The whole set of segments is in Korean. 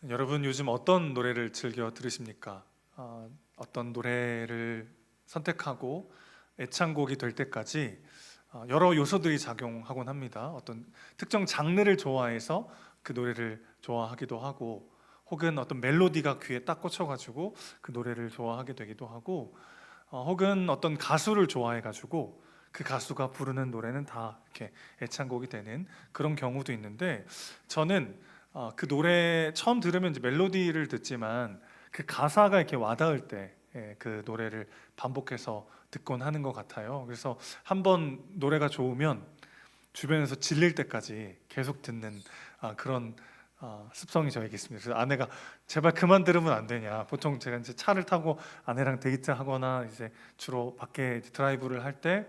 여러분 요즘 어떤 노래를 즐겨 들으십니까? 어떤 노래를 선택하고 애창곡이 될 때까지 여러 요소들이 작용하곤 합니다. 어떤 특정 장르를 좋아해서 그 노래를 좋아하기도 하고, 혹은 어떤 멜로디가 귀에 딱 꽂혀가지고 그 노래를 좋아하게 되기도 하고, 혹은 어떤 가수를 좋아해가지고 그 가수가 부르는 노래는 다 이렇게 애창곡이 되는 그런 경우도 있는데, 저는 그 노래 처음 들으면 이제 멜로디를 듣지만 그 가사가 이렇게 와닿을 때 그 노래를 반복해서 듣곤 하는 것 같아요. 그래서 한번 노래가 좋으면 주변에서 질릴 때까지 계속 듣는 그런 습성이 저에게 있습니다. 그래서 아내가 제발 그만 들으면 안 되냐. 보통 제가 이제 차를 타고 아내랑 데이트하거나 이제 주로 밖에 드라이브를 할 때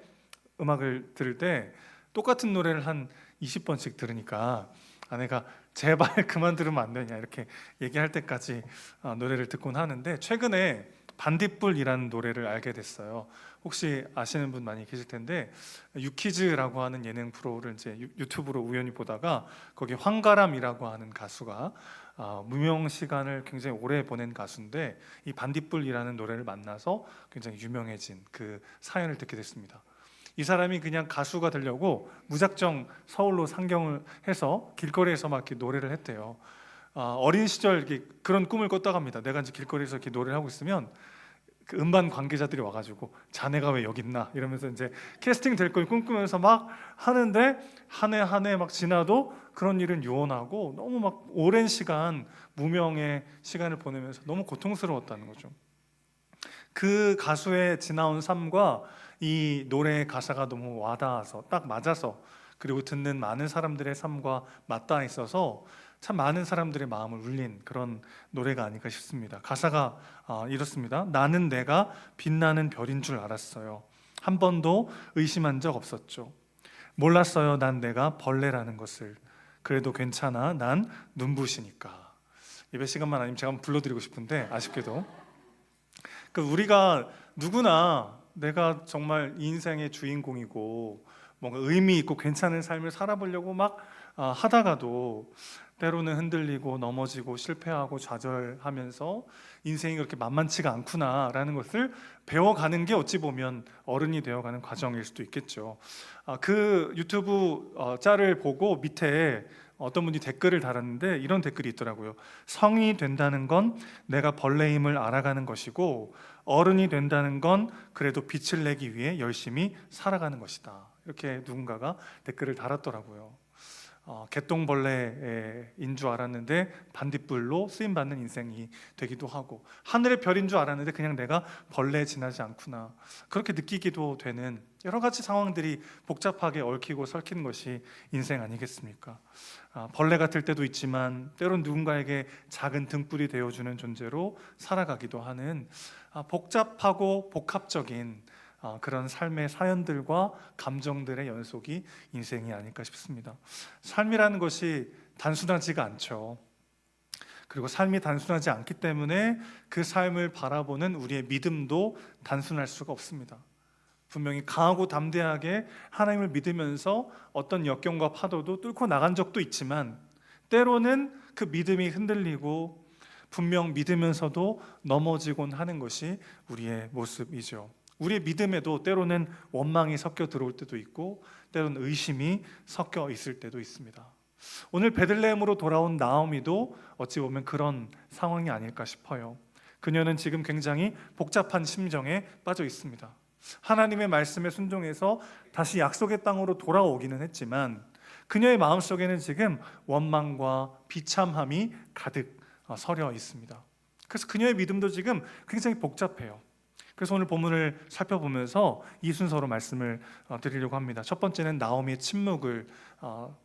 음악을 들을 때 똑같은 노래를 한 20번씩 들으니까 아내가 제발 그만 들으면 안 되냐 이렇게 얘기할 때까지 노래를 듣곤 하는데, 최근에 반딧불이라는 노래를 알게 됐어요. 혹시 아시는 분 많이 계실 텐데, 유키즈라고 하는 예능 프로를 이제 유튜브로 우연히 보다가 거기 황가람이라고 하는 가수가 무명 시간을 굉장히 오래 보낸 가수인데, 이 반딧불이라는 노래를 만나서 굉장히 유명해진 그 사연을 듣게 됐습니다. 이 사람이 그냥 가수가 되려고 무작정 서울로 상경을 해서 길거리에서 막 이렇게 노래를 했대요. 어린 시절 이렇게 그런 꿈을 꿨다고 합니다. 내가 이제 길거리에서 이렇게 노래를 하고 있으면 그 음반 관계자들이 와가지고 자네가 왜 여기 있나 이러면서 이제 캐스팅 될 걸 꿈꾸면서 막 하는데, 한 해 한 해 막 지나도 그런 일은 요원하고 너무 막 오랜 시간 무명의 시간을 보내면서 너무 고통스러웠다는 거죠. 그 가수의 지나온 삶과 이 노래의 가사가 너무 와닿아서 딱 맞아서, 그리고 듣는 많은 사람들의 삶과 맞닿아 있어서 참 많은 사람들의 마음을 울린 그런 노래가 아닐까 싶습니다. 가사가 이렇습니다. 나는 내가 빛나는 별인 줄 알았어요. 한 번도 의심한 적 없었죠. 몰랐어요. 난 내가 벌레라는 것을. 그래도 괜찮아. 난 눈부시니까. 예배 시간만 아니면 제가 한번 불러드리고 싶은데, 아쉽게도 그 우리가 누구나 내가 정말 이 인생의 주인공이고 뭔가 의미 있고 괜찮은 삶을 살아보려고 막 하다가도 때로는 흔들리고 넘어지고 실패하고 좌절하면서 인생이 그렇게 만만치가 않구나라는 것을 배워가는 게 어찌 보면 어른이 되어가는 과정일 수도 있겠죠. 그 유튜브 짤을 보고 밑에 어떤 분이 댓글을 달았는데 이런 댓글이 있더라고요. 성이 된다는 건 내가 벌레임을 알아가는 것이고, 어른이 된다는 건 그래도 빛을 내기 위해 열심히 살아가는 것이다. 이렇게 누군가가 댓글을 달았더라고요. 개똥벌레인 줄 알았는데 반딧불로 쓰임받는 인생이 되기도 하고, 하늘의 별인 줄 알았는데 그냥 내가 벌레에 지나지 않구나, 그렇게 느끼기도 되는 여러 가지 상황들이 복잡하게 얽히고 설킨 것이 인생 아니겠습니까? 벌레 같을 때도 있지만 때론 누군가에게 작은 등불이 되어주는 존재로 살아가기도 하는 복잡하고 복합적인 그런 삶의 사연들과 감정들의 연속이 인생이 아닐까 싶습니다. 삶이라는 것이 단순하지가 않죠. 그리고 삶이 단순하지 않기 때문에 그 삶을 바라보는 우리의 믿음도 단순할 수가 없습니다. 분명히 강하고 담대하게 하나님을 믿으면서 어떤 역경과 파도도 뚫고 나간 적도 있지만, 때로는 그 믿음이 흔들리고 분명 믿으면서도 넘어지곤 하는 것이 우리의 모습이죠. 우리의 믿음에도 때로는 원망이 섞여 들어올 때도 있고, 때로는 의심이 섞여 있을 때도 있습니다. 오늘 베들레헴으로 돌아온 나오미도 어찌 보면 그런 상황이 아닐까 싶어요. 그녀는 지금 굉장히 복잡한 심정에 빠져 있습니다. 하나님의 말씀에 순종해서 다시 약속의 땅으로 돌아오기는 했지만, 그녀의 마음속에는 지금 원망과 비참함이 가득 서려 있습니다. 그래서 그녀의 믿음도 지금 굉장히 복잡해요. 그래서 오늘 본문을 살펴보면서 이 순서로 말씀을 드리려고 합니다. 첫 번째는 나오미의 침묵을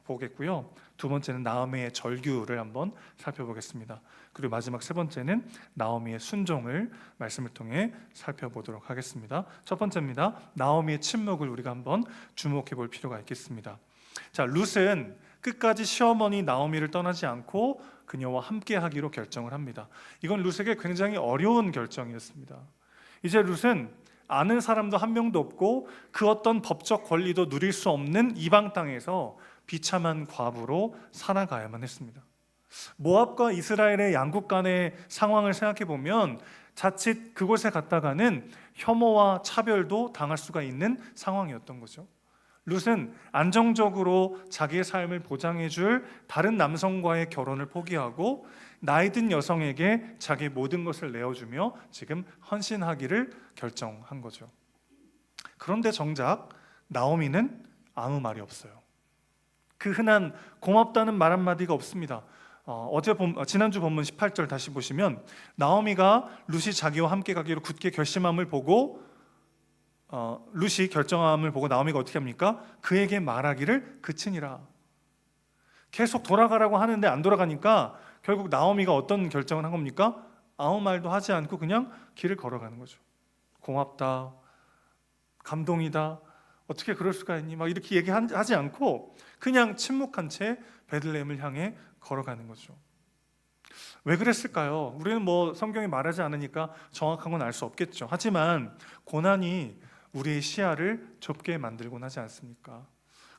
보겠고요. 두 번째는 나오미의 절규를 한번 살펴보겠습니다. 그리고 마지막 세 번째는 나오미의 순종을 말씀을 통해 살펴보도록 하겠습니다. 첫 번째입니다. 나오미의 침묵을 우리가 한번 주목해 볼 필요가 있겠습니다. 자, 룻은 끝까지 시어머니 나오미를 떠나지 않고 그녀와 함께 하기로 결정을 합니다. 이건 룻에게 굉장히 어려운 결정이었습니다. 이제 룻은 아는 사람도 한 명도 없고 그 어떤 법적 권리도 누릴 수 없는 이방 땅에서 비참한 과부로 살아가야만 했습니다. 모압과 이스라엘의 양국 간의 상황을 생각해 보면 자칫 그곳에 갔다가는 혐오와 차별도 당할 수가 있는 상황이었던 거죠. 룻은 안정적으로 자기의 삶을 보장해 줄 다른 남성과의 결혼을 포기하고 나이 든 여성에게 자기의 모든 것을 내어주며 지금 헌신하기를 결정한 거죠. 그런데 정작 나오미는 아무 말이 없어요. 그 흔한 고맙다는 말 한마디가 없습니다. 지난주 본문 18절 다시 보시면 나오미가 룻이 자기와 함께 가기로 굳게 결심함을 보고 룻이 결정함을 보고 나오미가 어떻게 합니까? 그에게 말하기를 그치니라. 계속 돌아가라고 하는데 안 돌아가니까 결국 나오미가 어떤 결정을 한 겁니까? 아무 말도 하지 않고 그냥 길을 걸어가는 거죠. 고맙다, 감동이다, 어떻게 그럴 수가 있니? 막 이렇게 얘기하지 않고 그냥 침묵한 채 베들레헴을 향해 걸어가는 거죠. 왜 그랬을까요? 우리는 성경이 말하지 않으니까 정확한 건 알 수 없겠죠. 하지만 고난이 우리의 시야를 좁게 만들곤 하지 않습니까?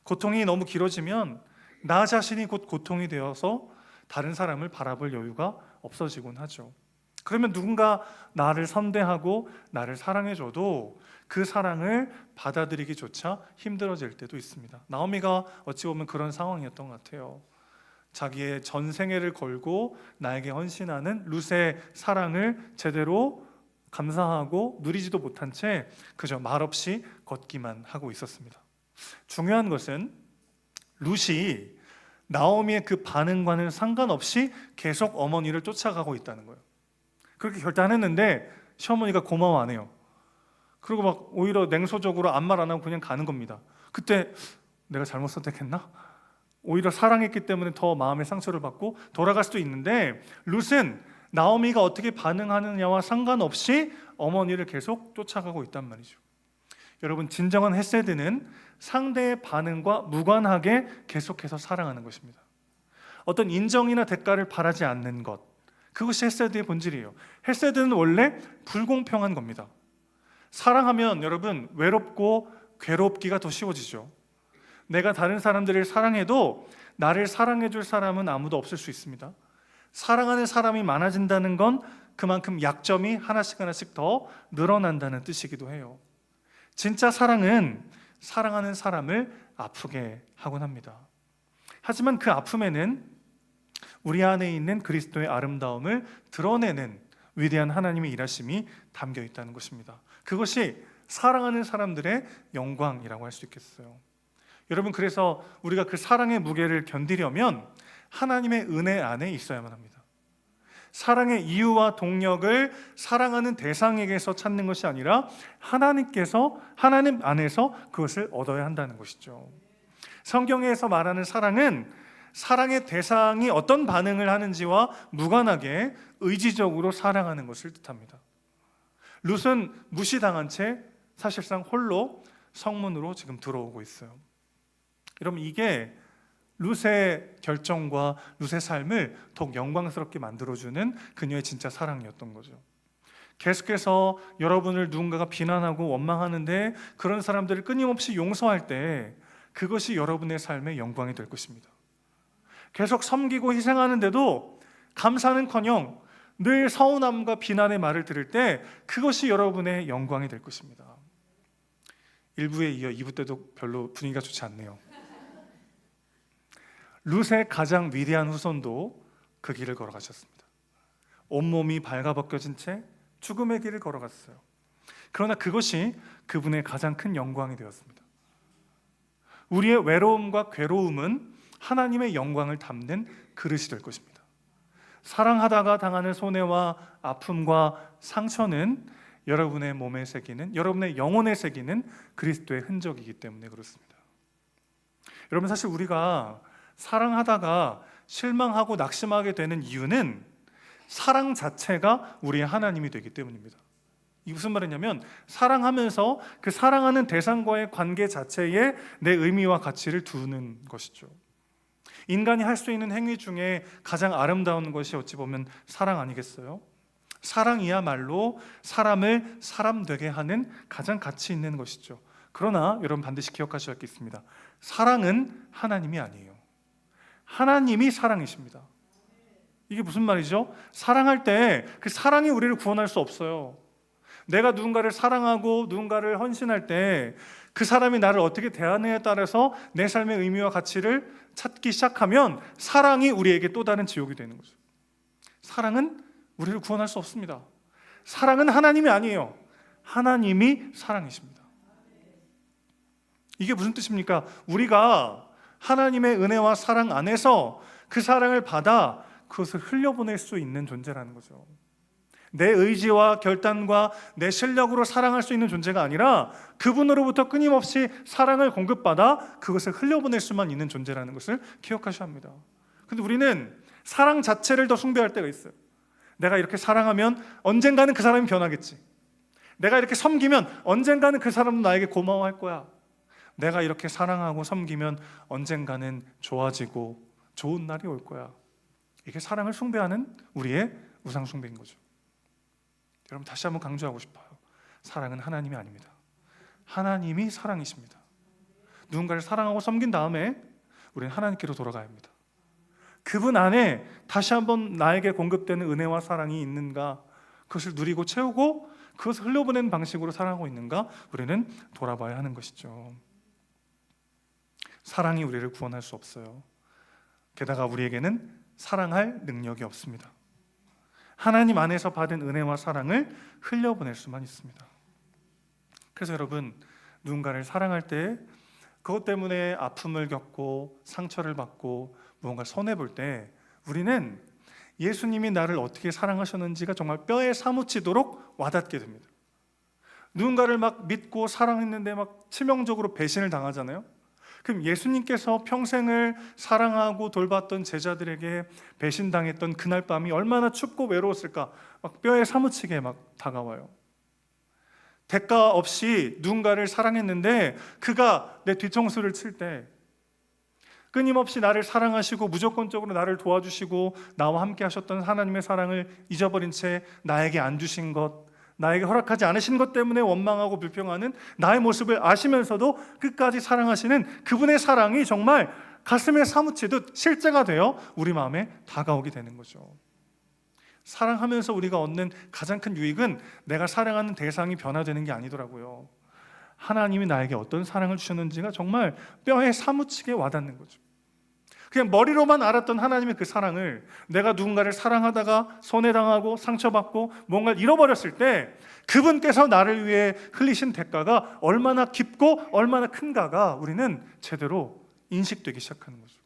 고통이 너무 길어지면 나 자신이 곧 고통이 되어서 다른 사람을 바라볼 여유가 없어지곤 하죠. 그러면 누군가 나를 선대하고 나를 사랑해줘도 그 사랑을 받아들이기조차 힘들어질 때도 있습니다. 나오미가 어찌 보면 그런 상황이었던 것 같아요. 자기의 전생애를 걸고 나에게 헌신하는 룻의 사랑을 제대로 감사하고 누리지도 못한 채 그저 말없이 걷기만 하고 있었습니다. 중요한 것은 룻이 나오미의 그 반응과는 상관없이 계속 어머니를 쫓아가고 있다는 거예요. 그렇게 결단했는데 시어머니가 고마워 안 해요. 그리고 막 오히려 냉소적으로 아무 말 안 하고 그냥 가는 겁니다. 그때 내가 잘못 선택했나? 오히려 사랑했기 때문에 더 마음의 상처를 받고 돌아갈 수도 있는데 룻은 나오미가 어떻게 반응하느냐와 상관없이 어머니를 계속 쫓아가고 있단 말이죠. 여러분, 진정한 헤세드는 상대의 반응과 무관하게 계속해서 사랑하는 것입니다. 어떤 인정이나 대가를 바라지 않는 것, 그것이 헤세드의 본질이에요. 헤세드는 원래 불공평한 겁니다. 사랑하면 여러분 외롭고 괴롭기가 더 쉬워지죠. 내가 다른 사람들을 사랑해도 나를 사랑해 줄 사람은 아무도 없을 수 있습니다. 사랑하는 사람이 많아진다는 건 그만큼 약점이 하나씩 더 늘어난다는 뜻이기도 해요. 진짜 사랑은 사랑하는 사람을 아프게 하곤 합니다. 하지만 그 아픔에는 우리 안에 있는 그리스도의 아름다움을 드러내는 위대한 하나님의 일하심이 담겨 있다는 것입니다. 그것이 사랑하는 사람들의 영광이라고 할 수 있겠어요. 여러분, 그래서 우리가 그 사랑의 무게를 견디려면 하나님의 은혜 안에 있어야만 합니다. 사랑의 이유와 동력을 사랑하는 대상에게서 찾는 것이 아니라 하나님 안에서 그것을 얻어야 한다는 것이죠. 성경에서 말하는 사랑은 사랑의 대상이 어떤 반응을 하는지와 무관하게 의지적으로 사랑하는 것을 뜻합니다. 룻은 무시당한 채 사실상 홀로 성문으로 지금 들어오고 있어요. 여러분, 이게 룻의 결정과 룻의 삶을 더욱 영광스럽게 만들어주는 그녀의 진짜 사랑이었던 거죠. 계속해서 여러분을 누군가가 비난하고 원망하는데 그런 사람들을 끊임없이 용서할 때 그것이 여러분의 삶의 영광이 될 것입니다. 계속 섬기고 희생하는데도 감사는커녕 늘 서운함과 비난의 말을 들을 때 그것이 여러분의 영광이 될 것입니다. 1부에 이어 2부 때도 별로 분위기가 좋지 않네요. 룻의 가장 위대한 후손도 그 길을 걸어가셨습니다. 온몸이 발가벗겨진 채 죽음의 길을 걸어갔어요. 그러나 그것이 그분의 가장 큰 영광이 되었습니다. 우리의 외로움과 괴로움은 하나님의 영광을 담는 그릇이 될 것입니다. 사랑하다가 당하는 손해와 아픔과 상처는 여러분의 몸에 새기는, 여러분의 영혼에 새기는 그리스도의 흔적이기 때문에 그렇습니다. 여러분, 사실 우리가 사랑하다가 실망하고 낙심하게 되는 이유는 사랑 자체가 우리의 하나님이 되기 때문입니다. 이게 무슨 말이냐면 사랑하면서 그 사랑하는 대상과의 관계 자체에 내 의미와 가치를 두는 것이죠. 인간이 할 수 있는 행위 중에 가장 아름다운 것이 어찌 보면 사랑 아니겠어요? 사랑이야말로 사람을 사람 되게 하는 가장 가치 있는 것이죠. 그러나 여러분 반드시 기억하셔야겠습니다. 사랑은 하나님이 아니에요. 하나님이 사랑이십니다. 이게 무슨 말이죠? 사랑할 때 그 사랑이 우리를 구원할 수 없어요. 내가 누군가를 사랑하고 누군가를 헌신할 때 그 사람이 나를 어떻게 대하느냐에 따라서 내 삶의 의미와 가치를 찾기 시작하면 사랑이 우리에게 또 다른 지옥이 되는 거죠. 사랑은 우리를 구원할 수 없습니다. 사랑은 하나님이 아니에요. 하나님이 사랑이십니다. 이게 무슨 뜻입니까? 우리가 하나님의 은혜와 사랑 안에서 그 사랑을 받아 그것을 흘려보낼 수 있는 존재라는 거죠. 내 의지와 결단과 내 실력으로 사랑할 수 있는 존재가 아니라 그분으로부터 끊임없이 사랑을 공급받아 그것을 흘려보낼 수만 있는 존재라는 것을 기억하셔야 합니다. 근데 우리는 사랑 자체를 더 숭배할 때가 있어요. 내가 이렇게 사랑하면 언젠가는 그 사람이 변하겠지. 내가 이렇게 섬기면 언젠가는 그 사람도 나에게 고마워할 거야. 내가 이렇게 사랑하고 섬기면 언젠가는 좋아지고 좋은 날이 올 거야. 이게 사랑을 숭배하는 우리의 우상 숭배인 거죠. 여러분, 다시 한번 강조하고 싶어요. 사랑은 하나님이 아닙니다. 하나님이 사랑이십니다. 누군가를 사랑하고 섬긴 다음에 우리는 하나님께로 돌아가야 합니다. 그분 안에 다시 한번 나에게 공급되는 은혜와 사랑이 있는가, 그것을 누리고 채우고 그것을 흘려보내는 방식으로 살아가고 있는가, 우리는 돌아봐야 하는 것이죠. 사랑이 우리를 구원할 수 없어요. 게다가 우리에게는 사랑할 능력이 없습니다. 하나님 안에서 받은 은혜와 사랑을 흘려보낼 수만 있습니다. 그래서 여러분, 누군가를 사랑할 때 그것 때문에 아픔을 겪고 상처를 받고 무언가 손해볼 때 우리는 예수님이 나를 어떻게 사랑하셨는지가 정말 뼈에 사무치도록 와닿게 됩니다. 누군가를 막 믿고 사랑했는데 막 치명적으로 배신을 당하잖아요. 그럼 예수님께서 평생을 사랑하고 돌봤던 제자들에게 배신당했던 그날 밤이 얼마나 춥고 외로웠을까, 막 뼈에 사무치게 막 다가와요. 대가 없이 누군가를 사랑했는데 그가 내 뒤통수를 칠 때, 끊임없이 나를 사랑하시고 무조건적으로 나를 도와주시고 나와 함께 하셨던 하나님의 사랑을 잊어버린 채 나에게 안 주신 것, 나에게 허락하지 않으신 것 때문에 원망하고 불평하는 나의 모습을 아시면서도 끝까지 사랑하시는 그분의 사랑이 정말 가슴에 사무치듯 실제가 되어 우리 마음에 다가오게 되는 거죠. 사랑하면서 우리가 얻는 가장 큰 유익은 내가 사랑하는 대상이 변화되는 게 아니더라고요. 하나님이 나에게 어떤 사랑을 주셨는지가 정말 뼈에 사무치게 와닿는 거죠. 그냥 머리로만 알았던 하나님의 그 사랑을 내가 누군가를 사랑하다가 손해당하고 상처받고 뭔가를 잃어버렸을 때 그분께서 나를 위해 흘리신 대가가 얼마나 깊고 얼마나 큰가가 우리는 제대로 인식되기 시작하는 거죠.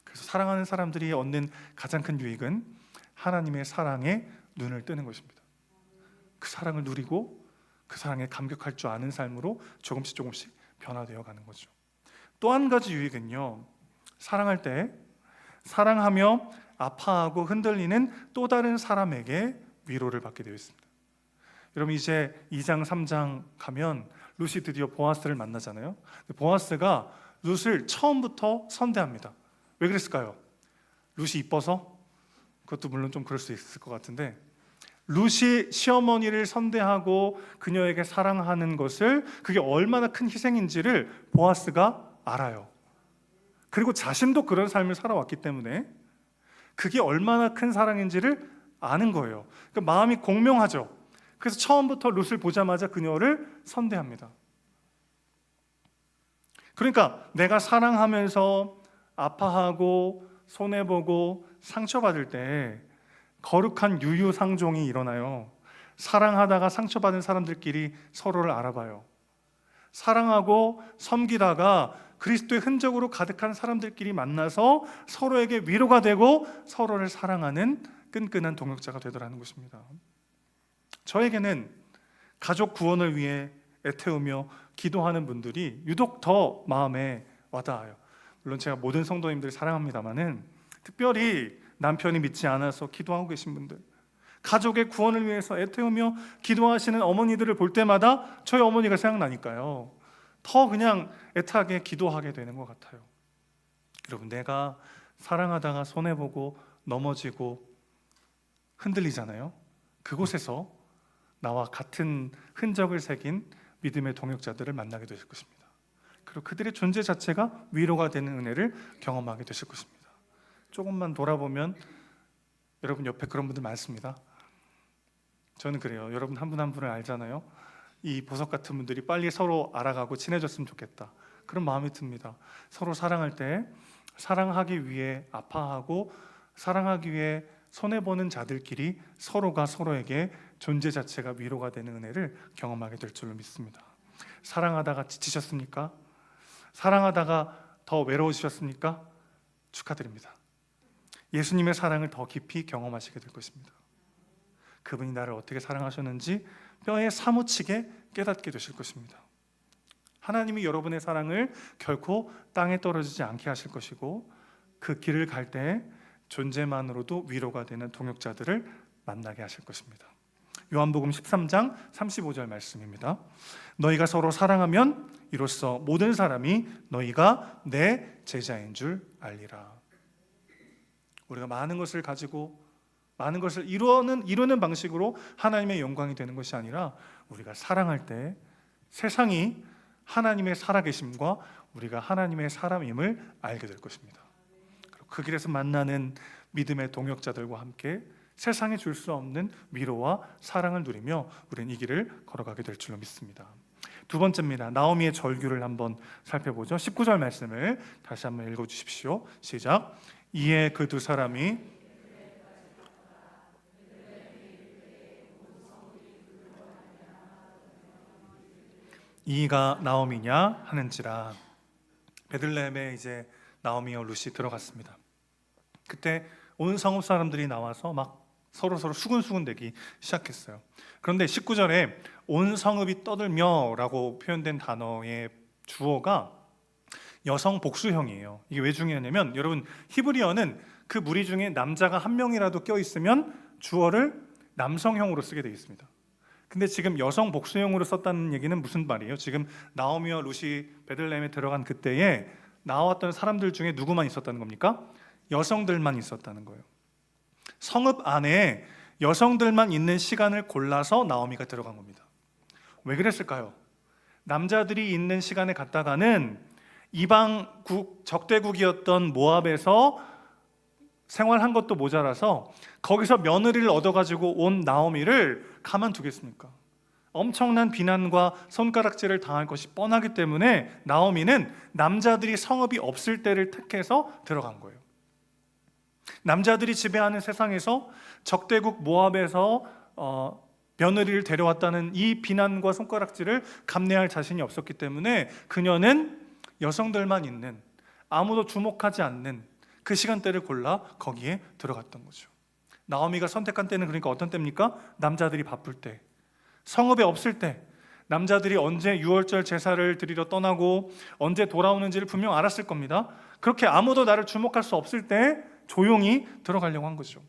그래서 사랑하는 사람들이 얻는 가장 큰 유익은 하나님의 사랑에 눈을 뜨는 것입니다. 그 사랑을 누리고 그 사랑에 감격할 줄 아는 삶으로 조금씩 변화되어 가는 거죠. 또 한 가지 유익은요, 사랑할 때 사랑하며 아파하고 흔들리는 또 다른 사람에게 위로를 받게 되어 있습니다. 여러분, 이제 2장 3장 가면 룻이 드디어 보아스를 만나잖아요. 보아스가 룻을 처음부터 선대합니다. 왜 그랬을까요? 룻이 이뻐서? 그것도 물론 좀 그럴 수 있을 것 같은데, 룻이 시어머니를 선대하고 그녀에게 사랑하는 것을, 그게 얼마나 큰 희생인지를 보아스가 알아요. 그리고 자신도 그런 삶을 살아왔기 때문에 그게 얼마나 큰 사랑인지를 아는 거예요. 그러니까 마음이 공명하죠. 그래서 처음부터 룻을 보자마자 그녀를 선대합니다. 그러니까 내가 사랑하면서 아파하고 손해보고 상처받을 때 거룩한 유유상종이 일어나요. 사랑하다가 상처받은 사람들끼리 서로를 알아봐요. 사랑하고 섬기다가 그리스도의 흔적으로 가득한 사람들끼리 만나서 서로에게 위로가 되고 서로를 사랑하는 끈끈한 동역자가 되더라는 것입니다. 저에게는 가족 구원을 위해 애태우며 기도하는 분들이 유독 더 마음에 와닿아요. 물론 제가 모든 성도님들 사랑합니다만은 특별히 남편이 믿지 않아서 기도하고 계신 분들, 가족의 구원을 위해서 애태우며 기도하시는 어머니들을 볼 때마다 저희 어머니가 생각나니까요, 더 그냥 애타게 기도하게 되는 것 같아요. 여러분, 내가 사랑하다가 손해보고 넘어지고 흔들리잖아요. 그곳에서 나와 같은 흔적을 새긴 믿음의 동역자들을 만나게 되실 것입니다. 그리고 그들의 존재 자체가 위로가 되는 은혜를 경험하게 되실 것입니다. 조금만 돌아보면 여러분 옆에 그런 분들 많습니다. 저는 그래요. 여러분 한 분 한 분을 알잖아요. 이 보석 같은 분들이 빨리 서로 알아가고 친해졌으면 좋겠다, 그런 마음이 듭니다. 서로 사랑할 때 사랑하기 위해 아파하고 사랑하기 위해 손해보는 자들끼리 서로가 서로에게 존재 자체가 위로가 되는 은혜를 경험하게 될 줄로 믿습니다. 사랑하다가 지치셨습니까? 사랑하다가 더 외로우셨습니까? 축하드립니다. 예수님의 사랑을 더 깊이 경험하시게 될 것입니다. 그분이 나를 어떻게 사랑하셨는지 뼈에 사무치게 깨닫게 되실 것입니다. 하나님이 여러분의 사랑을 결코 땅에 떨어지지 않게 하실 것이고, 그 길을 갈 때 존재만으로도 위로가 되는 동역자들을 만나게 하실 것입니다. 요한복음 13장 35절 말씀입니다. 너희가 서로 사랑하면 이로써 모든 사람이 너희가 내 제자인 줄 알리라. 우리가 많은 것을 가지고 많은 것을 이루는 방식으로 하나님의 영광이 되는 것이 아니라, 우리가 사랑할 때 세상이 하나님의 살아계심과 우리가 하나님의 사람임을 알게 될 것입니다. 그리고 그 길에서 만나는 믿음의 동역자들과 함께 세상에 줄 수 없는 위로와 사랑을 누리며 우리는 이 길을 걸어가게 될 줄로 믿습니다. 두 번째입니다. 나오미의 절규를 한번 살펴보죠. 19절 말씀을 다시 한번 읽어주십시오. 시작. 이에 그 두 사람이 이가 나오미냐 하는지라. 베들레헴에 이제 나오미와 룻이 들어갔습니다. 그때 온 성읍 사람들이 나와서 막 서로 수군수군대기 시작했어요. 그런데 19절에 온 성읍이 떠들며라고 표현된 단어의 주어가 여성 복수형이에요. 이게 왜 중요하냐면, 여러분 히브리어는 그 무리 중에 남자가 한 명이라도 껴있으면 주어를 남성형으로 쓰게 되어 있습니다. 근데 지금 여성 복수형으로 썼다는 얘기는 무슨 말이에요? 지금 나오미와 룻이 베들레헴에 들어간 그때에 나왔던 사람들 중에 누구만 있었다는 겁니까? 여성들만 있었다는 거예요. 성읍 안에 여성들만 있는 시간을 골라서 나오미가 들어간 겁니다. 왜 그랬을까요? 남자들이 있는 시간에 갔다가는 이방국 적대국이었던 모압에서 생활한 것도 모자라서 거기서 며느리를 얻어가지고 온 나오미를 가만두겠습니까? 엄청난 비난과 손가락질을 당할 것이 뻔하기 때문에 나오미는 남자들이 성읍이 없을 때를 택해서 들어간 거예요. 남자들이 지배하는 세상에서 적대국 모압에서 며느리를 데려왔다는 이 비난과 손가락질을 감내할 자신이 없었기 때문에 그녀는 여성들만 있는, 아무도 주목하지 않는 그 시간대를 골라 거기에 들어갔던 거죠. 나오미가 선택한 때는 그러니까 어떤 때입니까? 남자들이 바쁠 때, 성읍에 없을 때, 남자들이 언제 유월절 제사를 드리러 떠나고 언제 돌아오는지를 분명 알았을 겁니다. 그렇게 아무도 나를 주목할 수 없을 때 조용히 들어가려고 한 거죠.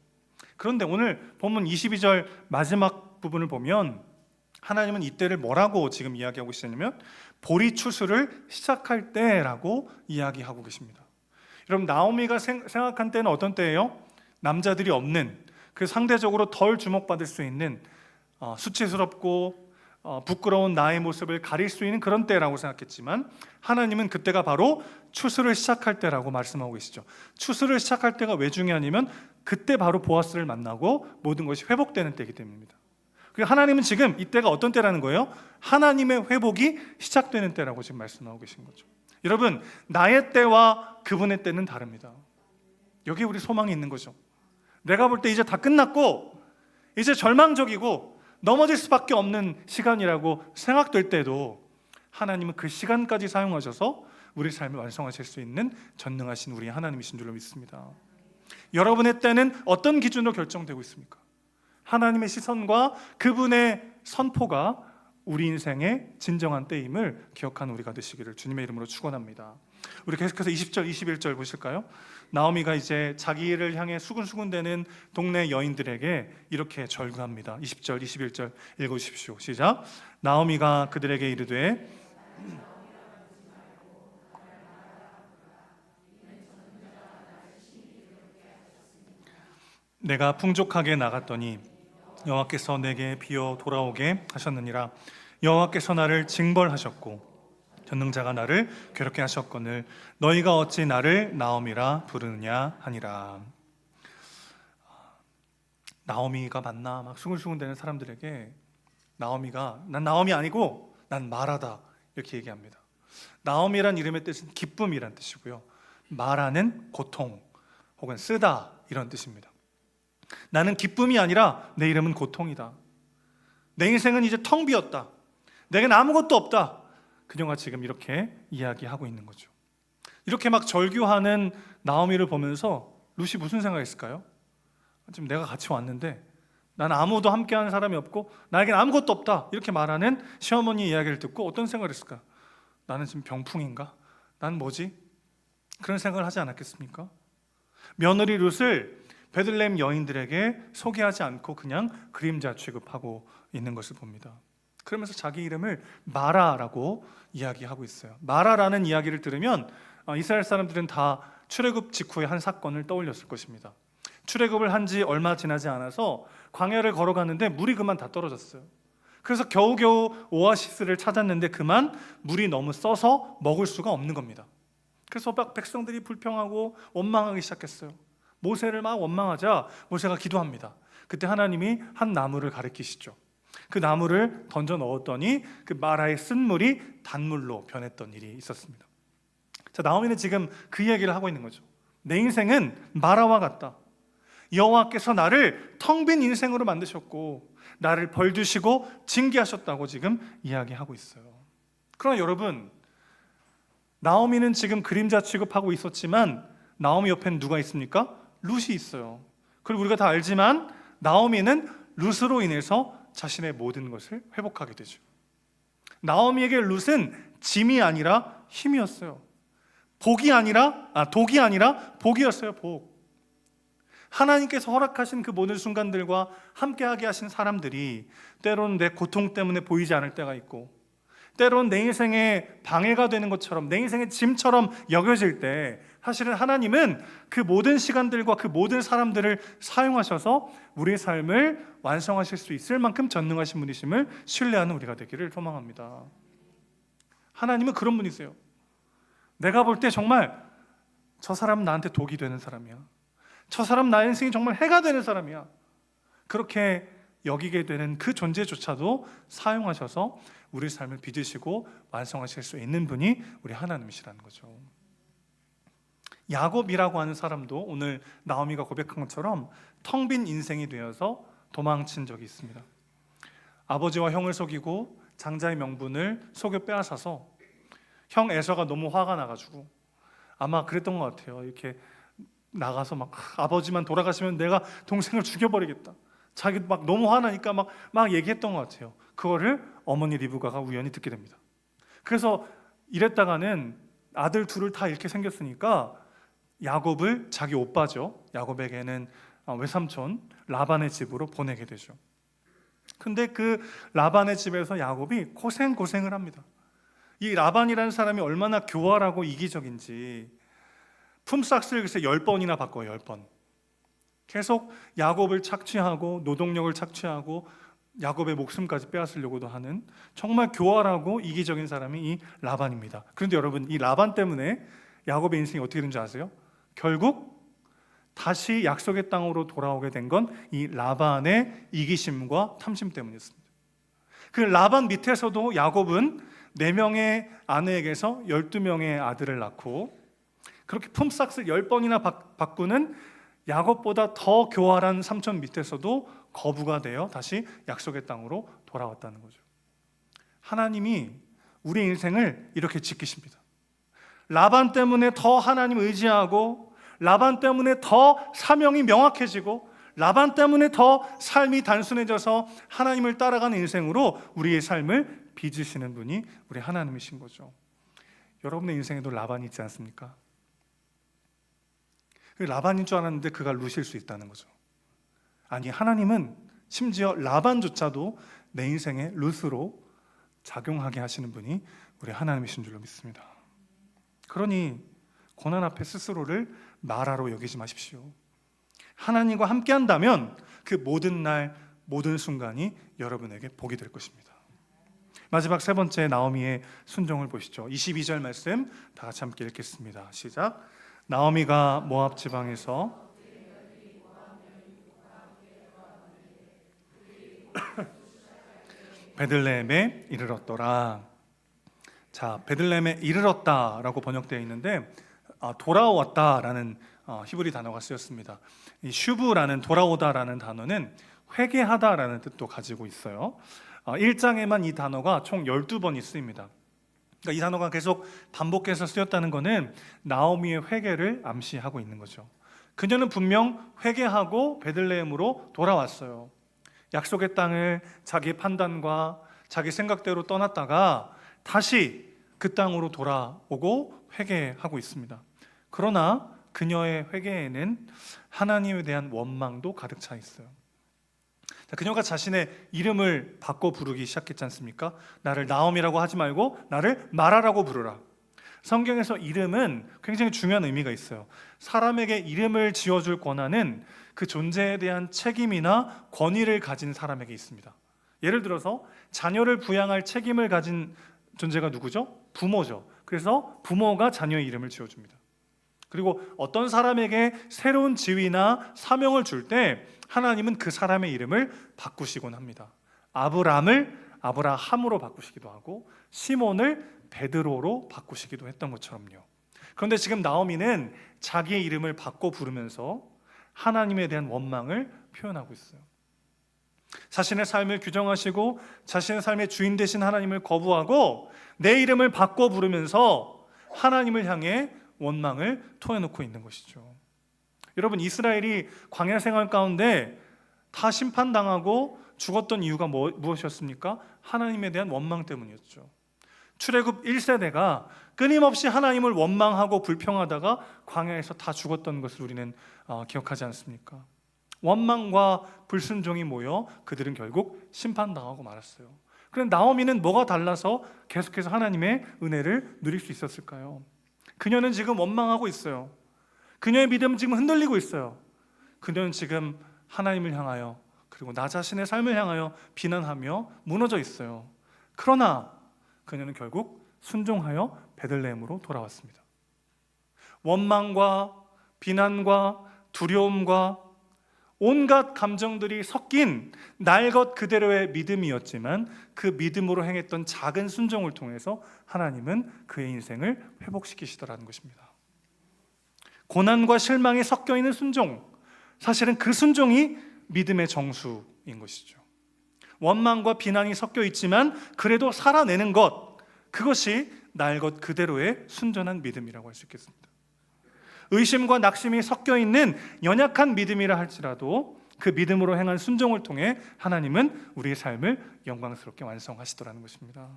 그런데 오늘 본문 22절 마지막 부분을 보면 하나님은 이때를 뭐라고 지금 이야기하고 계시냐면 보리 추수를 시작할 때라고 이야기하고 계십니다. 여러분, 나오미가 생각한 때는 어떤 때예요? 남자들이 없는, 그 상대적으로 덜 주목받을 수 있는 수치스럽고 부끄러운 나의 모습을 가릴 수 있는 그런 때라고 생각했지만, 하나님은 그때가 바로 추수를 시작할 때라고 말씀하고 계시죠. 추수를 시작할 때가 왜 중요하냐면 그때 바로 보아스를 만나고 모든 것이 회복되는 때이기 때문입니다. 그리고 하나님은 지금 이때가 어떤 때라는 거예요? 하나님의 회복이 시작되는 때라고 지금 말씀하고 계신 거죠. 여러분, 나의 때와 그분의 때는 다릅니다. 여기에 우리 소망이 있는 거죠. 내가 볼 때 이제 다 끝났고 이제 절망적이고 넘어질 수밖에 없는 시간이라고 생각될 때도 하나님은 그 시간까지 사용하셔서 우리 삶을 완성하실 수 있는 전능하신 우리 하나님이신 줄로 믿습니다. 여러분의 때는 어떤 기준으로 결정되고 있습니까? 하나님의 시선과 그분의 선포가 우리 인생의 진정한 때임을 기억하는 우리가 되시기를 주님의 이름으로 축원합니다. 우리 계속해서 20절, 21절 보실까요? 나오미가 이제 자기를 향해 수군수군대는 동네 여인들에게 이렇게 절규합니다. 20절, 21절 읽어주십시오. 시작. 나오미가 그들에게 이르되 내가 풍족하게 나갔더니 여호와께서 내게 비어 돌아오게 하셨느니라. 여호와께서 나를 징벌하셨고 전능자가 나를 괴롭게 하셨거늘 너희가 어찌 나를 나오미라 부르느냐 하니라. 나오미가 맞나 막 수근수근대는 사람들에게 나오미가 난 나오미 아니고 난 마라다 이렇게 얘기합니다. 나오미란 이름의 뜻은 기쁨이란 뜻이고요, 마라는 고통 혹은 쓰다 이런 뜻입니다. 나는 기쁨이 아니라 내 이름은 고통이다. 내 인생은 이제 텅 비었다. 내겐 아무것도 없다. 그녀가 지금 이렇게 이야기하고 있는 거죠. 이렇게 막 절규하는 나오미를 보면서 룻이 무슨 생각했을까요? 지금 내가 같이 왔는데 난 아무도 함께하는 사람이 없고 나에겐 아무것도 없다 이렇게 말하는 시어머니 이야기를 듣고 어떤 생각을 했을까? 나는 지금 병풍인가? 난 뭐지? 그런 생각을 하지 않았겠습니까? 며느리 룻을 베들레헴 여인들에게 소개하지 않고 그냥 그림자 취급하고 있는 것을 봅니다. 그러면서 자기 이름을 마라라고 이야기하고 있어요. 마라라는 이야기를 들으면 이스라엘 사람들은 다 출애굽 직후의 한 사건을 떠올렸을 것입니다. 출애굽을 한 지 얼마 지나지 않아서 광야를 걸어가는데 물이 그만 다 떨어졌어요. 그래서 겨우겨우 오아시스를 찾았는데 그만 물이 너무 써서 먹을 수가 없는 겁니다. 그래서 막 백성들이 불평하고 원망하기 시작했어요. 모세를 막 원망하자 모세가 기도합니다. 그때 하나님이 한 나무를 가리키시죠. 그 나무를 던져 넣었더니 그 마라의 쓴물이 단물로 변했던 일이 있었습니다. 자, 나오미는 지금 그 얘기를 하고 있는 거죠. 내 인생은 마라와 같다. 여호와께서 나를 텅 빈 인생으로 만드셨고 나를 벌주시고 징계하셨다고 지금 이야기하고 있어요. 그러나 여러분, 나오미는 지금 그림자 취급하고 있었지만 나오미 옆에는 누가 있습니까? 룻이 있어요. 그리고 우리가 다 알지만 나오미는 룻으로 인해서 자신의 모든 것을 회복하게 되죠. 나오미에게 룻은 짐이 아니라 힘이었어요. 독이 아니라 복이었어요. 복. 하나님께서 허락하신 그 모든 순간들과 함께하게 하신 사람들이 때로는 내 고통 때문에 보이지 않을 때가 있고, 때로는 내 인생에 방해가 되는 것처럼, 내 인생의 짐처럼 여겨질 때 사실은 하나님은 그 모든 시간들과 그 모든 사람들을 사용하셔서 우리의 삶을 완성하실 수 있을 만큼 전능하신 분이심을 신뢰하는 우리가 되기를 소망합니다. 하나님은 그런 분이세요. 내가 볼 때 정말 저 사람은 나한테 독이 되는 사람이야, 저 사람 나의 인생이 정말 해가 되는 사람이야, 그렇게 여기게 되는 그 존재조차도 사용하셔서 우리 삶을 빚으시고 완성하실 수 있는 분이 우리 하나님이시라는 거죠. 야곱이라고 하는 사람도 오늘 나오미가 고백한 것처럼 텅 빈 인생이 되어서 도망친 적이 있습니다. 아버지와 형을 속이고 장자의 명분을 속여 빼앗아서 형 에서가 너무 화가 나가지고 아마 그랬던 것 같아요. 이렇게 나가서 막 아버지만 돌아가시면 내가 동생을 죽여버리겠다, 자기 막 너무 화나니까 막 얘기했던 것 같아요. 그거를 어머니 리브가가 우연히 듣게 됩니다. 그래서 이랬다가는 아들 둘을 다 잃게 생겼으니까 야곱을 자기 오빠죠, 야곱에게는 외삼촌 라반의 집으로 보내게 되죠. 근데 그 라반의 집에서 야곱이 고생을 합니다. 이 라반이라는 사람이 얼마나 교활하고 이기적인지 품삯을 글쎄 10번이나 바꿔요. 10번. 계속 야곱을 착취하고 노동력을 착취하고 야곱의 목숨까지 빼앗으려고도 하는 정말 교활하고 이기적인 사람이 이 라반입니다. 그런데 여러분, 이 라반 때문에 야곱의 인생이 어떻게 된지 아세요? 결국 다시 약속의 땅으로 돌아오게 된 건 이 라반의 이기심과 탐심 때문이었습니다. 그 라반 밑에서도 야곱은 4명의 아내에게서 12명의 아들을 낳고 그렇게 품삯을 10번이나 바꾸는 야곱보다 더 교활한 삼촌 밑에서도 거부가 되어 다시 약속의 땅으로 돌아왔다는 거죠. 하나님이 우리 인생을 이렇게 지키십니다. 라반 때문에 더 하나님 의지하고, 라반 때문에 더 사명이 명확해지고, 라반 때문에 더 삶이 단순해져서 하나님을 따라가는 인생으로 우리의 삶을 빚으시는 분이 우리 하나님이신 거죠. 여러분의 인생에도 라반이 있지 않습니까? 그 라반인 줄 알았는데 그가 룻일 수 있다는 거죠. 아니, 하나님은 심지어 라반조차도 내 인생의 룻으로 작용하게 하시는 분이 우리 하나님이신 줄로 믿습니다. 그러니 고난 앞에 스스로를 마라로 여기지 마십시오. 하나님과 함께 한다면 그 모든 날 모든 순간이 여러분에게 복이 될 것입니다. 마지막 세 번째 나오미의 순종을 보시죠. 22절 말씀 다 같이 함께 읽겠습니다. 시작. 나오미가 모압 지방에서 베들레헴에 이르렀더라. 자, 베들레헴에 이르렀다라고 번역되어 있는데 돌아왔다라는 히브리 단어가 쓰였습니다. 이 슈브라는 돌아오다라는 단어는 회개하다라는 뜻도 가지고 있어요. 1장에만 이 단어가 총 12번이 쓰입니다. 그러니까 이 단어가 계속 반복해서 쓰였다는 것은 나오미의 회개를 암시하고 있는 거죠. 그녀는 분명 회개하고 베들레헴으로 돌아왔어요. 약속의 땅을 자기 판단과 자기 생각대로 떠났다가 다시 그 땅으로 돌아오고 회개하고 있습니다. 그러나 그녀의 회개에는 하나님에 대한 원망도 가득 차 있어요. 그녀가 자신의 이름을 바꿔 부르기 시작했지 않습니까? 나를 나옴이라고 하지 말고 나를 마라라고 부르라. 성경에서 이름은 굉장히 중요한 의미가 있어요. 사람에게 이름을 지어줄 권한은 그 존재에 대한 책임이나 권위를 가진 사람에게 있습니다. 예를 들어서 자녀를 부양할 책임을 가진 존재가 누구죠? 부모죠. 그래서 부모가 자녀의 이름을 지어줍니다. 그리고 어떤 사람에게 새로운 지위나 사명을 줄 때 하나님은 그 사람의 이름을 바꾸시곤 합니다. 아브람을 아브라함으로 바꾸시기도 하고 시몬을 베드로로 바꾸시기도 했던 것처럼요. 그런데 지금 나오미는 자기의 이름을 바꿔 부르면서 하나님에 대한 원망을 표현하고 있어요. 자신의 삶을 규정하시고 자신의 삶의 주인 되신 하나님을 거부하고 내 이름을 바꿔 부르면서 하나님을 향해 원망을 토해놓고 있는 것이죠. 여러분, 이스라엘이 광야 생활 가운데 다 심판당하고 죽었던 이유가 무엇이었습니까? 하나님에 대한 원망 때문이었죠. 출애굽 1세대가 끊임없이 하나님을 원망하고 불평하다가 광야에서 다 죽었던 것을 우리는 기억하지 않습니까? 원망과 불순종이 모여 그들은 결국 심판당하고 말았어요. 그런데 나오미는 뭐가 달라서 계속해서 하나님의 은혜를 누릴 수 있었을까요? 그녀는 지금 원망하고 있어요. 그녀의 믿음은 지금 흔들리고 있어요. 그녀는 지금 하나님을 향하여 그리고 나 자신의 삶을 향하여 비난하며 무너져 있어요. 그러나 그녀는 결국 순종하여 베들레헴으로 돌아왔습니다. 원망과 비난과 두려움과 온갖 감정들이 섞인 날 것 그대로의 믿음이었지만 그 믿음으로 행했던 작은 순종을 통해서 하나님은 그의 인생을 회복시키시더라는 것입니다. 고난과 실망이 섞여 있는 순종, 사실은 그 순종이 믿음의 정수인 것이죠. 원망과 비난이 섞여 있지만 그래도 살아내는 것, 그것이 날 것 그대로의 순전한 믿음이라고 할 수 있겠습니다. 의심과 낙심이 섞여 있는 연약한 믿음이라 할지라도 그 믿음으로 행한 순종을 통해 하나님은 우리의 삶을 영광스럽게 완성하시더라는 것입니다.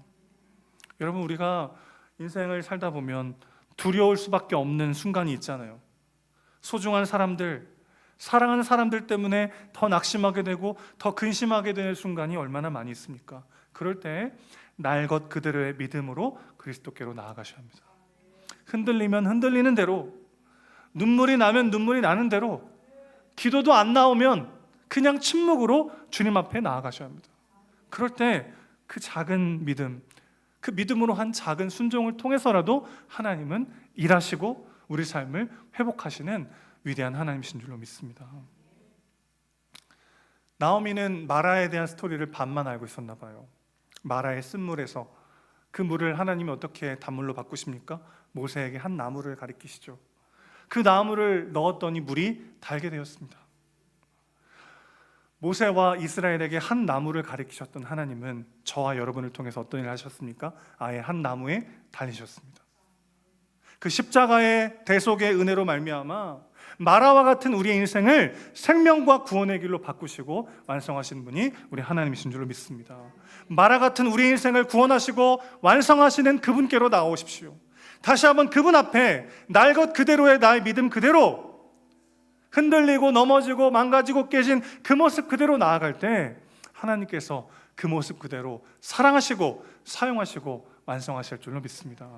여러분, 우리가 인생을 살다 보면 두려울 수밖에 없는 순간이 있잖아요. 소중한 사람들, 사랑하는 사람들 때문에 더 낙심하게 되고 더 근심하게 되는 순간이 얼마나 많이 있습니까? 그럴 때 날 것 그대로의 믿음으로 그리스도께로 나아가셔야 합니다. 흔들리면 흔들리는 대로, 눈물이 나면 눈물이 나는 대로, 기도도 안 나오면 그냥 침묵으로 주님 앞에 나아가셔야 합니다. 그럴 때 그 작은 믿음, 그 믿음으로 한 작은 순종을 통해서라도 하나님은 일하시고 우리 삶을 회복하시는 위대한 하나님이신 줄로 믿습니다. 나오미는 마라에 대한 스토리를 반만 알고 있었나 봐요. 마라의 쓴물에서 그 물을 하나님이 어떻게 단물로 바꾸십니까? 모세에게 한 나무를 가리키시죠. 그 나무를 넣었더니 물이 달게 되었습니다. 모세와 이스라엘에게 한 나무를 가리키셨던 하나님은 저와 여러분을 통해서 어떤 일을 하셨습니까? 아예 한 나무에 달리셨습니다. 그 십자가의 대속의 은혜로 말미암아 마라와 같은 우리의 인생을 생명과 구원의 길로 바꾸시고 완성하신 분이 우리 하나님이신 줄로 믿습니다. 마라 같은 우리의 인생을 구원하시고 완성하시는 그분께로 나오십시오. 다시 한번 그분 앞에 날 것 그대로의 나의 믿음 그대로 흔들리고 넘어지고 망가지고 깨진 그 모습 그대로 나아갈 때 하나님께서 그 모습 그대로 사랑하시고 사용하시고 완성하실 줄로 믿습니다.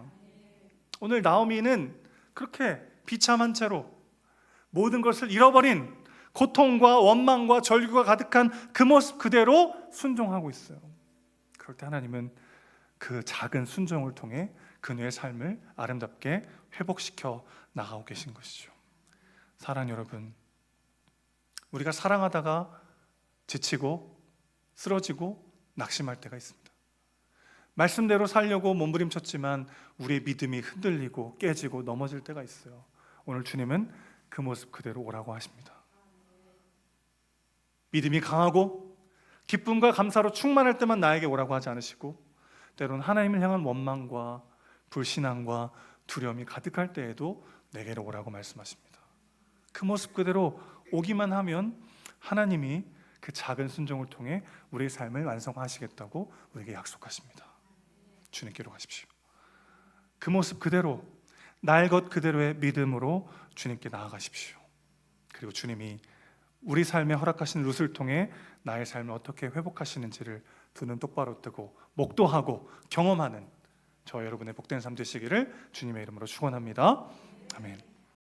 오늘 나오미는 그렇게 비참한 채로 모든 것을 잃어버린 고통과 원망과 절규가 가득한 그 모습 그대로 순종하고 있어요. 그럴 때 하나님은 그 작은 순종을 통해 그녀의 삶을 아름답게 회복시켜 나가고 계신 것이죠. 사랑 여러분, 우리가 사랑하다가 지치고 쓰러지고 낙심할 때가 있습니다. 말씀대로 살려고 몸부림쳤지만 우리의 믿음이 흔들리고 깨지고 넘어질 때가 있어요. 오늘 주님은 그 모습 그대로 오라고 하십니다. 믿음이 강하고 기쁨과 감사로 충만할 때만 나에게 오라고 하지 않으시고, 때로는 하나님을 향한 원망과 불신앙과 두려움이 가득할 때에도 내게로 오라고 말씀하십니다. 그 모습 그대로 오기만 하면 하나님이 그 작은 순종을 통해 우리의 삶을 완성하시겠다고 우리에게 약속하십니다. 주님께로 가십시오. 그 모습 그대로, 날 것 그대로의 믿음으로 주님께 나아가십시오. 그리고 주님이 우리 삶에 허락하신 룻을 통해 나의 삶을 어떻게 회복하시는지를 두 눈 똑바로 뜨고 목도하고 경험하는 저 여러분의 복된 삶 되시기를 주님의 이름으로 축원합니다. 아멘.